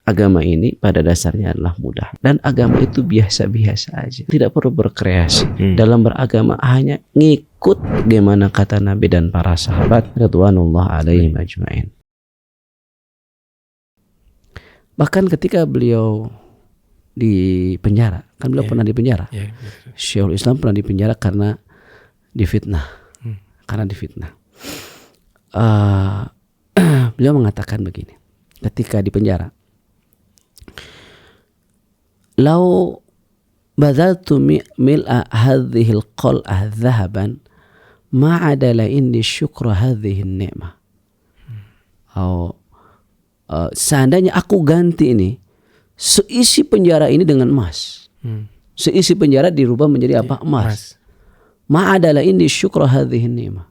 agama ini pada dasarnya adalah mudah, dan agama itu biasa-biasa aja, tidak perlu berkreasi. Dalam beragama hanya ngikut gimana kata Nabi dan para sahabat radhiyallahu alaihim ajmain. Bahkan ketika beliau di penjara, kan beliau pernah di penjara. Syekhul Islam pernah di penjara karena difitnah. Beliau mengatakan begini ketika di penjara, "Lau badaltu mil'a hadhihi al-qal'ah dhahaban ma adala indi syukra hadhihi an-ni'mah." Seandainya aku ganti ini seisi penjara ini dengan emas. Seisi penjara dirubah menjadi apa? Emas. Ma adala indi syukra hadhihi an-ni'mah.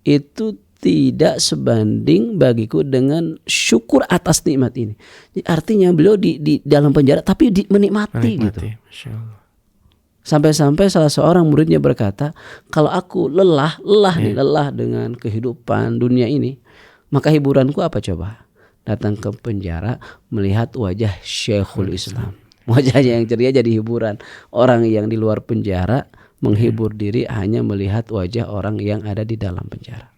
Itu tidak sebanding bagiku dengan syukur atas nikmat ini. Artinya beliau di dalam penjara tapi menikmati gitu. Sampai-sampai salah seorang muridnya berkata, kalau aku lelah dengan kehidupan dunia ini, maka hiburanku apa coba? Datang ke penjara melihat wajah Syekhul Islam. Wajahnya yang ceria jadi hiburan. Orang yang di luar penjara menghibur diri hanya melihat wajah orang yang ada di dalam penjara.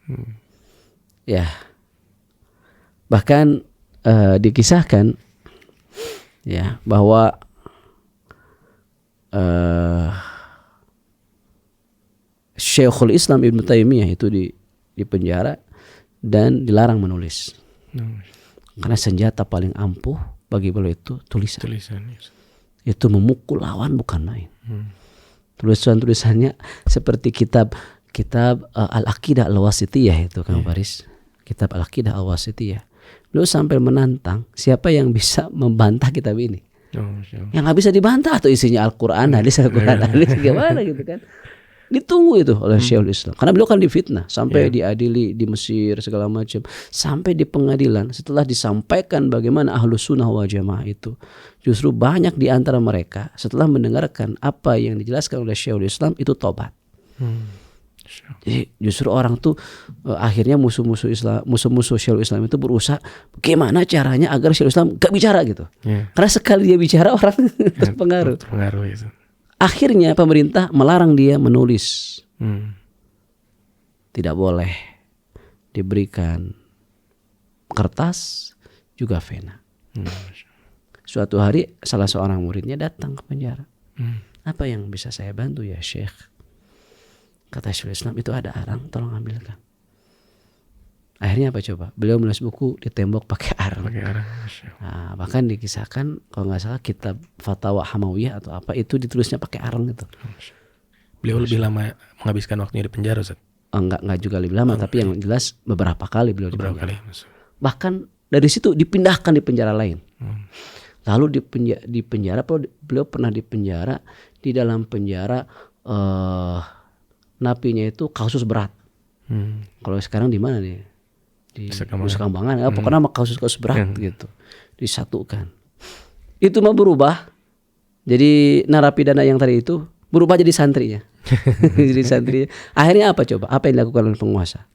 Ya, bahkan dikisahkan ya bahwa Syekhul Islam Ibnu Taimiyah itu di penjara dan dilarang menulis. Karena senjata paling ampuh bagi beliau itu tulisan. Itu memukul lawan bukan main. Tulisan-tulisannya seperti kitab Al-Aqidah Al-Wasithiyah itu Kang Faris. Kitab Al-Aqidah Al-Wasithiyah. Beliau sampai menantang siapa yang bisa membantah kitab ini. Yang nggak bisa dibantah atau isinya Al-Quran, hadis, gimana gitu kan. Ditunggu itu oleh Syekhul Islam. Karena beliau kan difitnah sampai diadili di Mesir segala macam. Sampai di pengadilan setelah disampaikan bagaimana Ahlus Sunnah wal Jamaah itu, justru banyak di antara mereka setelah mendengarkan apa yang dijelaskan oleh Syekhul Islam itu tobat. Jadi justru orang tuh akhirnya musuh-musuh Syekhul Islam itu berusaha gimana caranya agar Syekhul Islam gak bicara gitu. Karena sekali dia bicara orang terpengaruh. Itu. Akhirnya pemerintah melarang dia menulis. Tidak boleh diberikan kertas juga pena. Suatu hari salah seorang muridnya datang ke penjara. Apa yang bisa saya bantu ya Syekh? Kata Syekhul Islam, itu ada arang, tolong ambilkan. Akhirnya apa coba? Beliau menulis buku di tembok pakai arang. Nah, bahkan dikisahkan kalau nggak salah kitab Fatwa Hamawiyah atau apa itu ditulisnya pakai arang gitu. Beliau lebih lama menghabiskan waktunya di penjara, Ustaz? Enggak juga lebih lama, tapi yang jelas beberapa kali beliau di penjara. Bahkan dari situ dipindahkan di penjara lain. Lalu di penjara beliau pernah di penjara, di dalam penjara napinya itu kasus berat. Kalau sekarang di mana nih? Di Nusa Kambangan. Pokoknya kasus-kasus berat gitu. Disatukan. Itu mah berubah. Jadi narapidana yang tadi itu berubah jadi santrinya. Jadi santrinya. Akhirnya apa coba? Apa yang dilakukan oleh penguasa?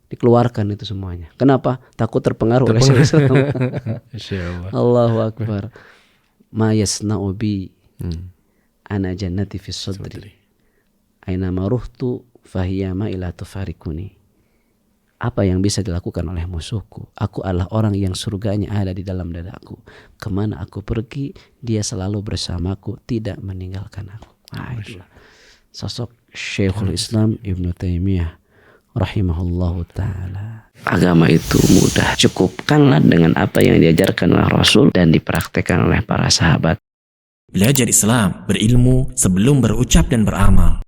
Dikeluarkan itu semuanya. Kenapa? Takut terpengaruh oleh Islam. Allahu Akbar. Ma yasna'u bi ana jannati fis sadri. Aina maruhtu fahiyama ila tufarikuni. Apa yang bisa dilakukan oleh musuhku? Aku adalah orang yang surganya ada di dalam dadaku. Kemana aku pergi, dia selalu bersamaku, tidak meninggalkan aku. Itulah sosok Syekhul Islam Ibnu Taimiyah rahimahullahu ta'ala. Agama itu mudah. Cukupkanlah dengan apa yang diajarkan oleh Rasul dan dipraktekkan oleh para sahabat. Belajar Islam, berilmu sebelum berucap dan beramal.